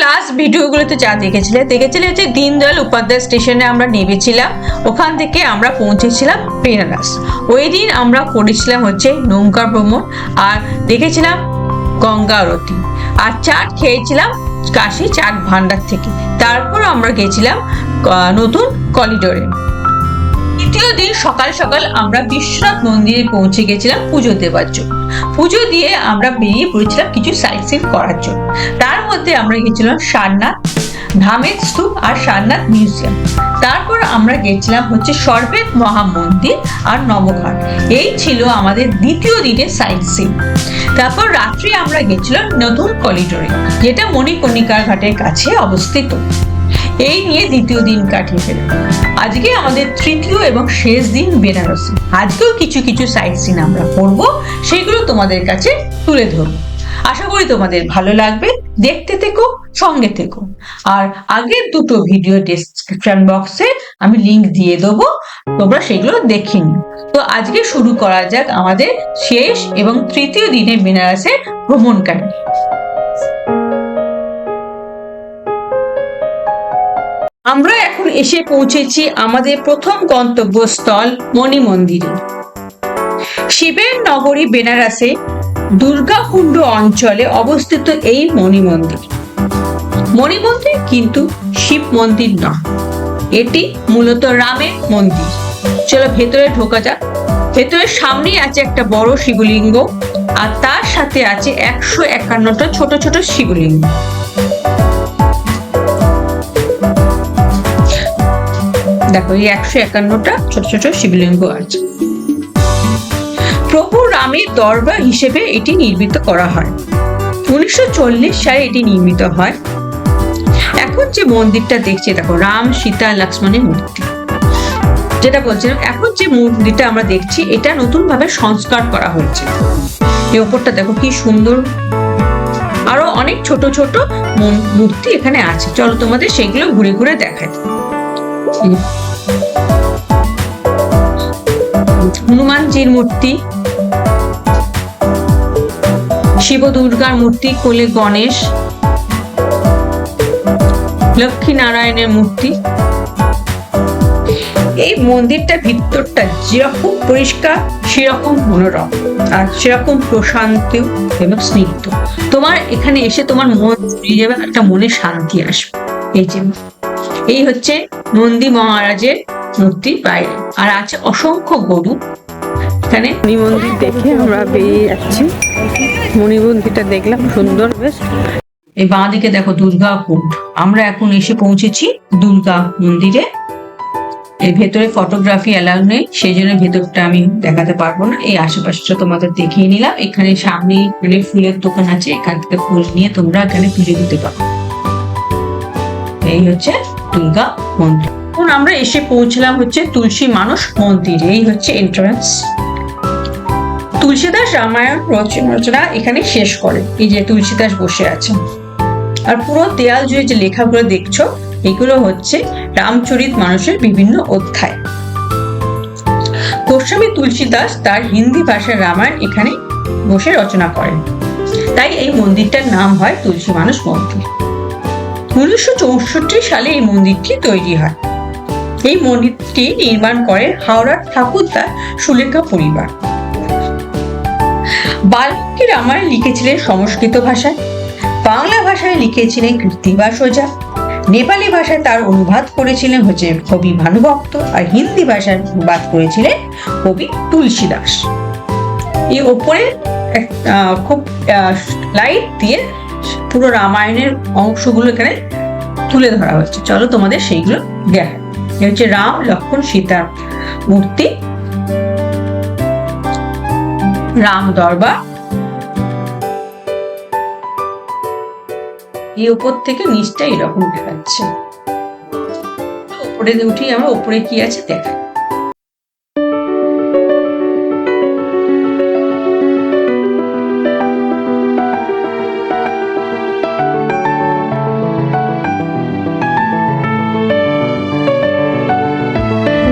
Last ভিডিওগুলোতে যা দেখেছিলে যে দীনদয়াল উপাধ্যায় স্টেশনে আমরা নেমেছিলাম, ওখান থেকে আমরা পৌঁছেছিলাম বেনারস। ওই দিন আমরা করেছিলাম হচ্ছে নৌকা ভ্রমণ আর দেখেছিলাম গঙ্গা আরতি আর চাট খেয়েছিলাম কাশী চাট ভান্ডার থেকে। তারপর আমরা গেছিলাম নতুন করিডোরে। দ্বিতীয় দিন সকাল সকাল আমরা বিশ্বনাথ মন্দিরে পৌঁছে গেছিলাম পুজো দেওয়ার জন্য। পুজো দিয়ে আমরা বেরিয়ে পড়েছিলাম কিছু সাইট সিন করার জন্য। তার মধ্যে আমরা গেছিলাম সারনাথ ধামের স্তূপ আর সারনাথ মিউজিয়াম। তারপর আমরা গেছিলাম হচ্ছে সর্বেত মহামন্দির আর নবঘাট। এই ছিল আমাদের দ্বিতীয় দিনের সাইট সিন। তারপর রাত্রে আমরা গেছিলাম নতুন করিডোরে, যেটা মণিকর্ণিকার ঘাটের কাছে অবস্থিত। এই নিয়ে দ্বিতীয় দিন কাটিয়ে ফেললাম। আজকে আমাদের তৃতীয় এবং শেষ দিন বেনারসে। আজকেও কিছু কিছু সাইট সিন আমরা করবো, সেগুলো তোমাদের কাছে তুলে ধরবো। আশা করি তোমাদের ভালো লাগবে। দেখতে থেকো, সঙ্গে থেকো। আর আগের দুটো ভিডিও ডেসক্রিপশন বক্সে আমি লিংক দিয়ে দেবো, তোমরা সেগুলো দেখে নিও। তো আজকে শুরু করা যাক আমাদের শেষ এবং তৃতীয় দিনে বেনারসের ভ্রমণ কাহিনী। আমরা এখন এসে পৌঁছেছি আমাদের প্রথম গন্তব্যস্থল মণি মন্দিরে। শিবের নগরী বেনারসে দুর্গাকুণ্ড অঞ্চলে অবস্থিত এই মণি মন্দির। মণি মন্দির কিন্তু শিব মন্দির নয়, এটি মূলত রামের মন্দির। চলো ভেতরে ঢোকা যাক। ভেতরের সামনেই আছে একটা বড় শিবলিঙ্গ আর তার সাথে আছে 151টা ছোট ছোট শিবলিঙ্গ। দেখো এই 151টা ছোট ছোট শিবলিঙ্গ আছে। প্রভু রামের দরবার হিসেবে এটি নির্মিত করা হয়। 1940 সালে এটি নির্মিত হয়। এখন যে মন্দিরটা দেখছি দেখো, রাম সীতা লক্ষ্মণের মূর্তি। যেটা বলছিলাম, এখন যে মন্দিরটা আমরা দেখছি এটা নতুন ভাবে সংস্কার করা হয়েছে। এই ওপরটা দেখো কি সুন্দর, আরো অনেক ছোট ছোট মূর্তি এখানে আছে। চলো তোমাদের সেগুলো ঘুরে ঘুরে দেখাই। হনুমানজির মূর্তি, শিব দুর্গার মূর্তি, কোলে গণেশ, লক্ষ্মী নারায়ণের মূর্তি। এই মন্দিরটা ভিতরটা যেরকম পরিষ্কার সেরকম মনোরম আর সেরকম প্রশান্ত এবং স্নিগ্ধ। তোমার এখানে এসে তোমার মন জুড়িয়ে যাবে, একটা মনে শান্তি আসবে। এই হচ্ছে নন্দী মহারাজের মূর্তি বাইরে, আর আছে অসংখ্য গরু। এখানে মণি মন্দির দেখে আমরা বেরিয়ে যাচ্ছি। মণি মন্দিরটা দেখলাম সুন্দর বেশ। এই বাঁ দিকে দেখো দুর্গা কুণ্ড। আমরা এখন এসে পৌঁছেছি দুর্গা মন্দিরে। এর ভেতরে ফটোগ্রাফি অ্যালাউ নেই, সেই জন্য ভেতরটা আমি দেখাতে পারবো না। এই আশেপাশটা তোমাদের দেখিয়ে নিলাম। এখানে সামনে ফুলের দোকান আছে, এখান থেকে ফুল নিয়ে তোমরা এখানে পুজো দিতে পারো। এই হচ্ছে দুর্গা মন্দির। এখন আমরা এসে পৌঁছলাম হচ্ছে তুলসী মানস মন্দিরে। এই হচ্ছে এন্ট্রান্স। তুলসীদাস রামায়ণ রচনা এখানে শেষ করে। এই যে তুলসীদাস বসে আছেন, আর পুরো দেয়াল জুড়ে যে লেখাগুলো দেখছো এগুলো হচ্ছে রামচরিত মানসের বিভিন্ন অধ্যায়। গোস্বামী তুলসীদাস তার হিন্দি ভাষার রামায়ণ এখানে বসে রচনা করেন, তাই এই মন্দিরটার নাম হয় তুলসী মানস মন্দির। 1964 সালে এই মন্দিরটি তৈরি হয়। এই মন্দিরটি নির্মাণ করে হাওড়ার ঠাকুরদার সুলেখা পরিবার। বাল্মীকি রামায়ণ লিখেছিলেন সংস্কৃত ভাষায়, বাংলা ভাষায় লিখেছিলেন কৃত্তিবাস ওঝা, নেপালি ভাষায় তার অনুবাদ করেছিলেন হচ্ছে কবি ভানুভক্ত, আর হিন্দি ভাষায় অনুবাদ করেছিলেন কবি তুলসী দাস। এই ওপরে খুব লাইট দিয়ে পুরো রামায়ণের অংশগুলো এখানে তুলে ধরা হয়েছে। চলো তোমাদের সেইগুলো দেখা। এই হচ্ছে রাম লক্ষ্মণ সীতার মূর্তি, রাম দরবার। এই উপর থেকে নিচটা এরকম দেখাচ্ছে। উপরে উঠি আমরা, উপরে কি আছে দেখা।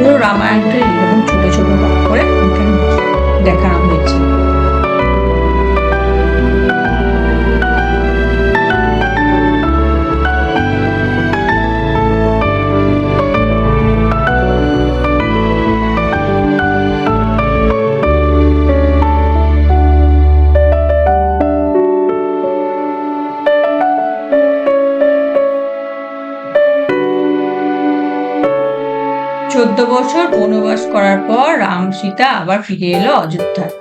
পুরো রামায়ণটা এরকম ছোট ছোট করে দেখানো হয়েছে। 14 বছর বনবাস করার পর রাম সীতা আবার ফিরে এলো অযোধ্যায়।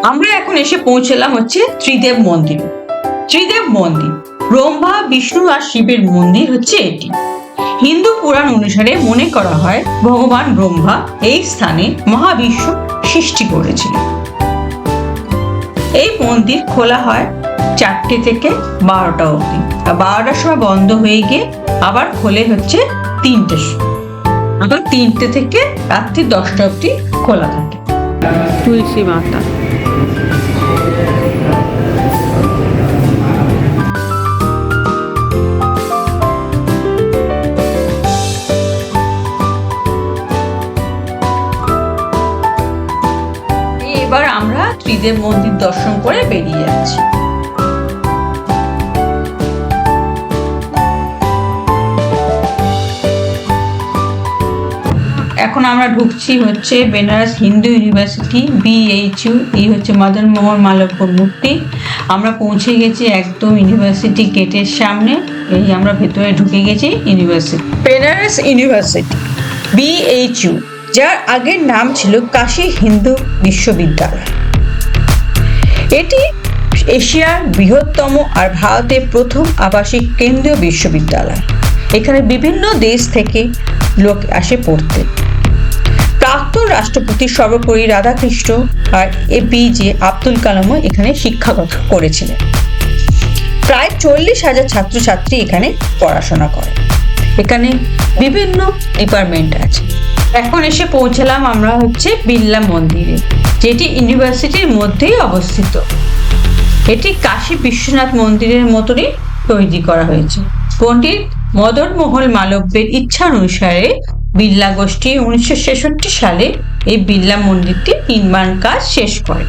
আমরা এখন এসে পৌঁছলাম হচ্ছে ত্রিদেব মন্দির। ত্রিদেব মন্দির ব্রহ্মা, বিষ্ণু আর শিবের মন্দির হচ্ছে এটি। হিন্দু পুরাণ অনুসারে মনে করা হয় ভগবান ব্রহ্মা এই স্থানে মহাবিশ্ব সৃষ্টি করেছিলেন। এই মন্দির খোলা হয় 4টে থেকে 12টা অবধি, আর 12টার সময় বন্ধ হয়ে গিয়ে আবার খোলে হচ্ছে 3টের সময়, আবার 3টে থেকে রাত্রি 10টা অবধি খোলা থাকে। তুলসী মাতা এবার আমরা ত্রিদেব মন্দির দর্শন করে বেরিয়ে যাচ্ছি। এখন আমরা ঢুকছি হচ্ছে বেনারস হিন্দু ইউনিভার্সিটি, BHU। এই হচ্ছে মদন মোহন মালব্যর মূর্তি। আমরা পৌঁছে গেছি একদম ইউনিভার্সিটি গেটের সামনে। এই আমরা ভেতরে ঢুকে গেছি ইউনিভার্সিটি। বেনারস ইউনিভার্সিটি BHU, যার আগের নাম ছিল কাশী হিন্দু বিশ্ববিদ্যালয়। এটি এশিয়ার বৃহত্তম আর ভারতের প্রথম আবাসিক কেন্দ্রীয় বিশ্ববিদ্যালয়। এখানে বিভিন্ন দেশ থেকে লোক আসে পড়তে। প্রাক্তন রাষ্ট্রপতি সর্বোপরি রাধাকৃষ্ণ আর APJ আব্দুল কালামও এখানে শিক্ষাগত করেছিলেন। প্রায় 40,000 ছাত্রছাত্রী এখানে পড়াশোনা করে। এখানে বিভিন্ন ডিপার্টমেন্ট আছে। এখন এসে পৌঁছলাম আমরা হচ্ছে বিড়লা মন্দিরে, যেটি ইউনিভার্সিটির মধ্যেই অবস্থিত। এটি কাশী বিশ্বনাথ মন্দিরের মতনই তৈরি করা হয়েছে। পণ্ডিত মদন মোহন মালব্যের ইচ্ছা অনুসারে বিড়লা গোষ্ঠী 1966 সালে এই বিড়লা মন্দিরটি নির্মাণ কাজ শেষ করে।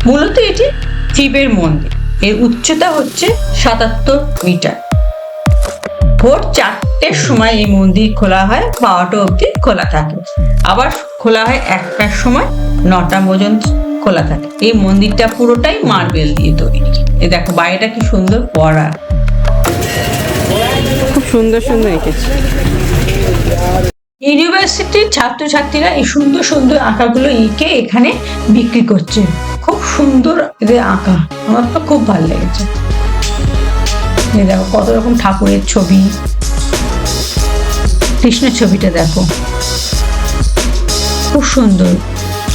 মূলত এটি শিবের মন্দির। এর উচ্চতা হচ্ছে 77 মিটার। ভোর 4টের সময় এই মন্দির খোলা হয়, 12টা অবধি খোলা থাকে। আবার খোলা হয় 1টার সময়, 9টা পর্যন্ত খোলা থাকে। এই মন্দিরটা পুরোটাই মার্বেল দিয়ে তৈরি। এই দেখো বাইরেটা কি সুন্দর করা, খুব সুন্দর সুন্দর এঁকেছে। ইউনিভার্সিটির ছাত্রছাত্রীরা এই সুন্দর সুন্দর আঁকাগুলো এঁকে এখানে বিক্রি করছে। খুব সুন্দর এদের আঁকা, আমার তো খুব ভালো লেগেছে। দেখো কত রকম ঠাকুরের ছবি, কৃষ্ণের ছবিটা দেখো, খুব সুন্দর।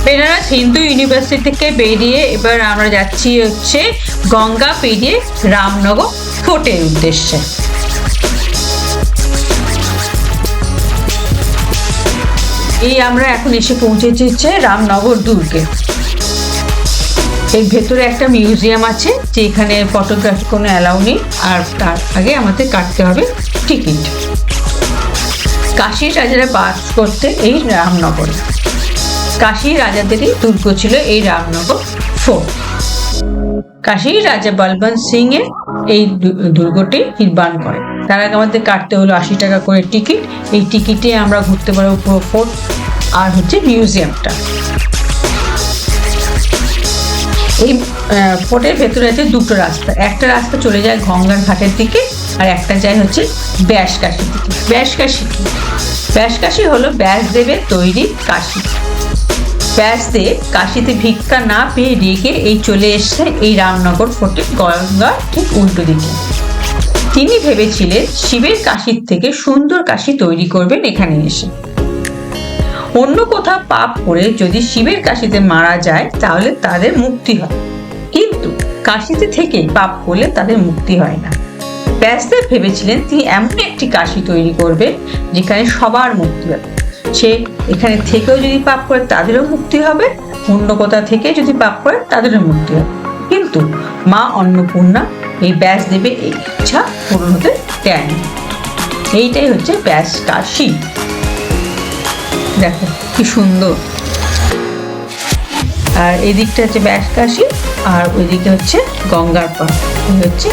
বেনারস হিন্দু ইউনিভার্সিটি থেকে বেরিয়ে এবার আমরা যাচ্ছি হচ্ছে গঙ্গা পেরিয়ে রামনগর ফোর্টের উদ্দেশ্যে। এই আমরা এখন এসে পৌঁছেছি হচ্ছে রামনগর দুর্গে। এর ভেতরে একটা মিউজিয়াম আছে, যে এখানে ফটোগ্রাফি কোনো অ্যালাউ নেই, আর তার আগে আমাদের কাটতে হবে টিকিট। কাশীর রাজারা বাস করতে এই রামনগরে। কাশী রাজাদেরই দুর্গ ছিল এই রামনগর ফোর্ট। কাশীর রাজা বলবন্ত সিং এর এই দুর্গটি নির্মাণ করে। তার আগে আমাদের কাটতে হলো 80 টাকা করে টিকিট। এই টিকিটে আমরা ঘুরতে পারবো পুরো ফোর্ট আর হচ্ছে মিউজিয়ামটা। এই ফোর্টের ভেতরে আছে 2টো রাস্তা। একটা রাস্তা চলে যায় গঙ্গার ঘাটের দিকে, আর একটা যায় হচ্ছে ব্যাসকাশির দিকে। ব্যাসকাশি কি? ব্যাসকাশি হলো ব্যাসদেবের তৈরি কাশী। ব্যাসদেব কাশীতে ভিক্ষা না পেয়ে রেগে এই চলে এসছে এই রামনগর ফোর্টে, গঙ্গার ঠিক উল্টো দিকে। তিনি ভেবেছিলেন শিবের কাশীর থেকে সুন্দর কাশী তৈরি করবেন এখানে এসে। অন্য কোথাও পাপ করে যদি শিবের কাশীতে মারা যায় তাহলে তাদের মুক্তি হয়, কিন্তু কাশীতে থেকে পাপ করলে তাদের মুক্তি হয় না। ব্যাসদেব ভেবেছিলেন তিনি এমন একটি কাশী তৈরি করবেন যেখানে সবার মুক্তি হবে। সে এখানে থেকেও যদি পাপ করে তাদেরও মুক্তি হবে, অন্য কোথা থেকে যদি পাপ করে তাদেরও মুক্তি হবে। কিন্তু মা অন্নপূর্ণা এই ব্যাসদেবের এই ইচ্ছা পূরণ হতে দেয়নি। এইটাই হচ্ছে ব্যাস কাশী। দেখো কি সুন্দর। আর এদিকটা হচ্ছে ব্যাসকাশী, আর ওইদিকে হচ্ছে গঙ্গার পাড়। হচ্ছে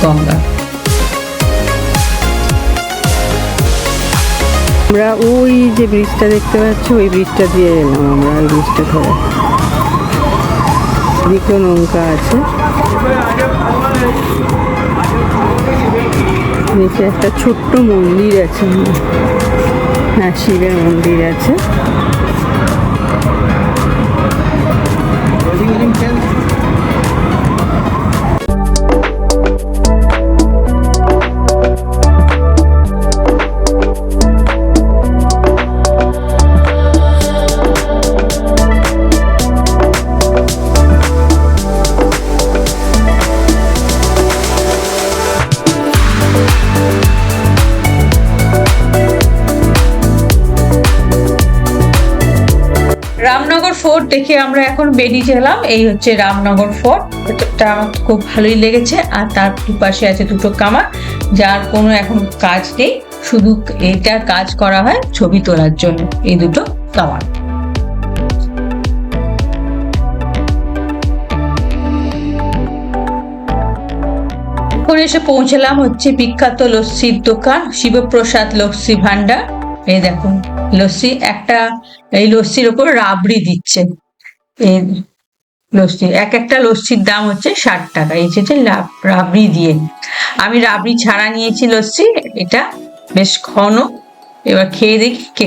গঙ্গা। আমরা ওই যে ব্রিজটা দেখতে পাচ্ছি, ওই ব্রিজটা দিয়ে এলাম আমরা, ওই ব্রিজটা ধরে। এদিকেও নৌকা আছে। নিচে একটা ছোট্ট মন্দির আছে, হ্যাঁ শিবের মন্দির আছে। রামনগর ফোর্ট দেখে আমরা এখন বেরিয়ে গেলাম। এই হচ্ছে রামনগর ফোর্ট, এটা আমার খুব ভালোই লেগেছে। আর তার দুপাশে আছে দুটো কামার, যার কোনো এখন কাজ নেই, শুধু এটা কাজ করা হয় ছবি তোলার জন্য, এই দুটো কামার। এখন এসে পৌঁছলাম হচ্ছে বিখ্যাত লস্যির দোকান শিবপ্রসাদ লস্যি ভান্ডার। এই দেখুন লস্যি, এই লস্যির ওপর রাবড়ি দিচ্ছে। এই লস্যি একটা লস্যির দাম হচ্ছে 60 টাকা। এই যে রাবড়ি দিয়ে, আমি রাবড়ি ছাড়া নিয়েছি লস্যি, এটা বেশ ঘন। এবার খেয়ে দেখি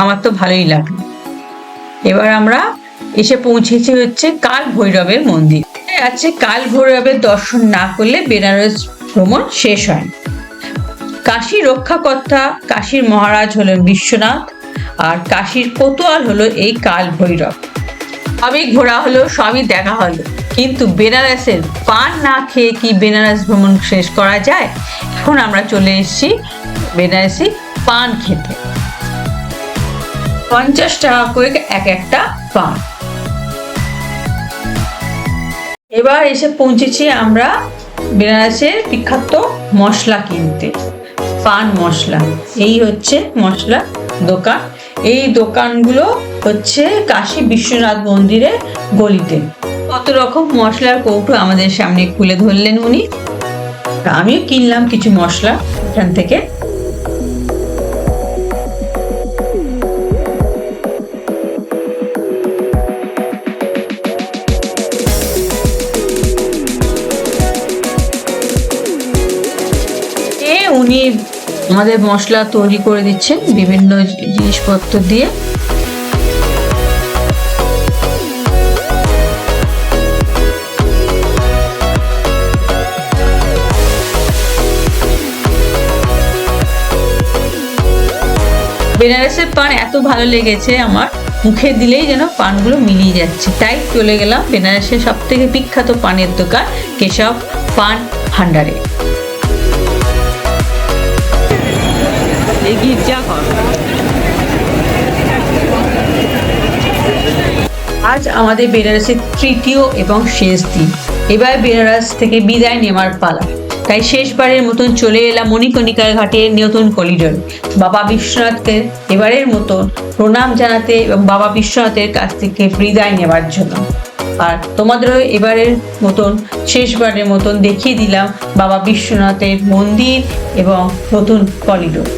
আমার তো ভালোই লাগলো। এবার আমরা এসে পৌঁছেছি হচ্ছে কাল ভৈরবের মন্দির আছে। কাল ভৈরবের দর্শন না করলে বেনারস ভ্রমণ শেষ হয়। কাশী রক্ষাকর্তা কাশীর মহারাজ হলেন বিশ্বনাথ, আর কাশীর কোতোয়াল হলো এই কাল ভৈরব। সবই ঘোরা হলো, সবই দেখা হলো, কিন্তু বেনারসের পান না খেয়ে কি বেনারস ভ্রমণ শেষ করা যায়? এখন আমরা চলে এসেছি বেনারসি পান খেতে। 50 টাকা করে একটা পান। এবার এসে পৌঁছেছি আমরা বেনারসের বিখ্যাত মশলা কিনতে, পান মশলা। এই হচ্ছে মশলা দোকান। এই দোকানগুলো হচ্ছে কাশী বিশ্বনাথ মন্দিরের গলিতে। কত রকম মশলার কৌটো আমাদের সামনে খুলে ধরলেন উনি। আমিও কিনলাম কিছু মশলা এখান থেকে। উনি আমাদের মশলা তৈরি করে দিচ্ছেন বিভিন্ন জিনিসপত্র দিয়ে। বেনারসের পান এত ভালো লেগেছে আমার, মুখে দিলেই যেন পানগুলো মিলিয়ে যাচ্ছে। তাই চলে গেলাম বেনারসের সব থেকে বিখ্যাত পানের দোকান কেশব পান ভান্ডারে। আজ আমাদের বেনারসের তৃতীয় এবং শেষ দিন। এবার বেনারস থেকে বিদায় নেওয়ার পালা। তাই শেষবারের মতন চলে এলাম মণিকর্ণিকার ঘাটের নতুন করিডোর। বাবা বিশ্বনাথকে এবারের মতন প্রণাম জানাতে এবং বাবা বিশ্বনাথের কাছ থেকে বিদায় নেওয়ার জন্য। আর তোমাদেরও এবারের মতন শেষবারের মতন দেখিয়ে দিলাম বাবা বিশ্বনাথের মন্দির এবং নতুন করিডোর।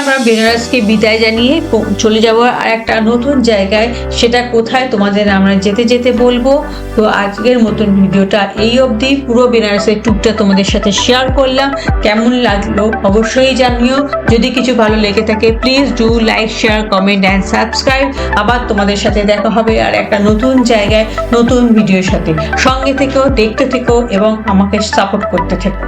আমরা বেনারসকে বিদায় জানিয়ে চলে যাব আর একটা নতুন জায়গায়। সেটা কোথায় তোমাদের আমরা যেতে যেতে বলবো। তো আজকের মতন ভিডিওটা এই অবধি। পুরো বেনারসের ট্যুরটা তোমাদের সাথে শেয়ার করলাম। কেমন লাগলো অবশ্যই জানিও। যদি কিছু ভালো লেগে থাকে please do like, share, comment and subscribe. আবার তোমাদের সাথে দেখা হবে আর একটা নতুন জায়গায় নতুন ভিডিওর সাথে। সঙ্গে থেকেও, দেখতে থেকো এবং আমাকে সাপোর্ট করতে থেকো।